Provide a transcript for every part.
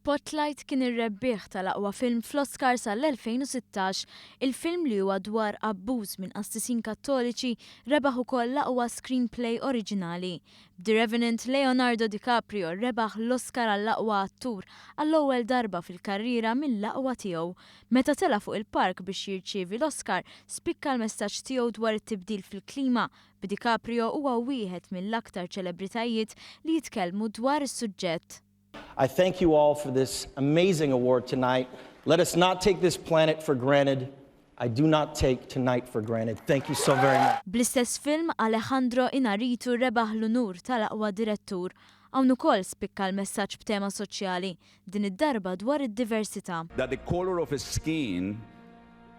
Spotlight kien ir-rebbieħ tal-aqwa film fl-Oscars għall-2016. Il-film li huwa dwar abbuż minn qassisin Kattoliċi rebaħ ukoll l-aqwa screenplay oriġinali. The Revenant Leonardo DiCaprio rebaħ l-Oscar għall-aqwa attur għall-ewwel darba fil-karriera mill-aqwa tiegħu. Meta tela fuq il-park biex jirċievi l-Oscar, spikka l-messaġġ tiegħu dwar it-tibdil fil-klima. DiCaprio huwa wieħed mill-aktar ċelebritajiet li jitkellmu dwar is-suġġett. I thank you all for this amazing award tonight. Let us not take this planet for granted. I do not take tonight for granted. Thank you so very much. Bl-istess film, Alejandro Inarritu rebaħ l-unur tal-aqwa direttur. Hawn ukoll spikka l-messaġġ b'tema soċjali, din id-darba dwar id-diversità. That the color of skin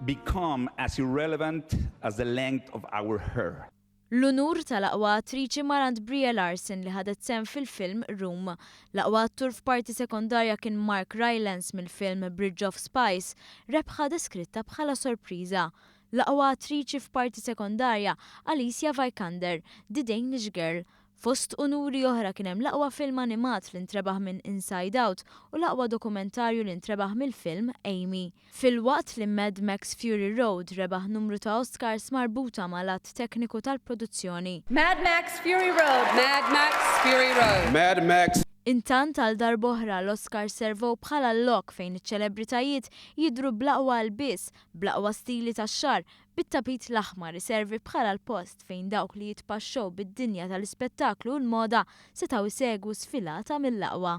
become as irrelevant as the length of our hair. L-unur tal-aqwa attriċi Marant Brie Larson li ħadet sehem fil-film Room. L-aqwa attur f'parti sekondarja kien Mark Rylance mill-film Bridge of Spies, rebħa deskritta bħala sorpriża. L-aqwa attriċi f'parti sekondarja Alicia Vikander, The Danish Girl. Fost unuri oħra kien hemm l-aqwa film animat li ntrebaħ minn Inside Out u l-aqwa dokumentarju li ntrebaħ mill-film Amy. Fil-waqt li Mad Max Fury Road rebaħ numru ta' Oscars marbuta mal-att tekniku tal-produzzjoni. Mad Max Fury Road. Mad Max Fury Road. Mad Max. Intant għal darboħra l-Oscar servow bħala l-lok fejn iċ-ċelebritajiet jidru blaqwa l-bis, blaqwa stili tax-xar, bit-tapit l-aħmar iservi bħala l-post fejn dawk li jitpaxxew bid-dinja tal-ispettaklu u l-moda setgħu jsegwu sfilata mill-aqwa.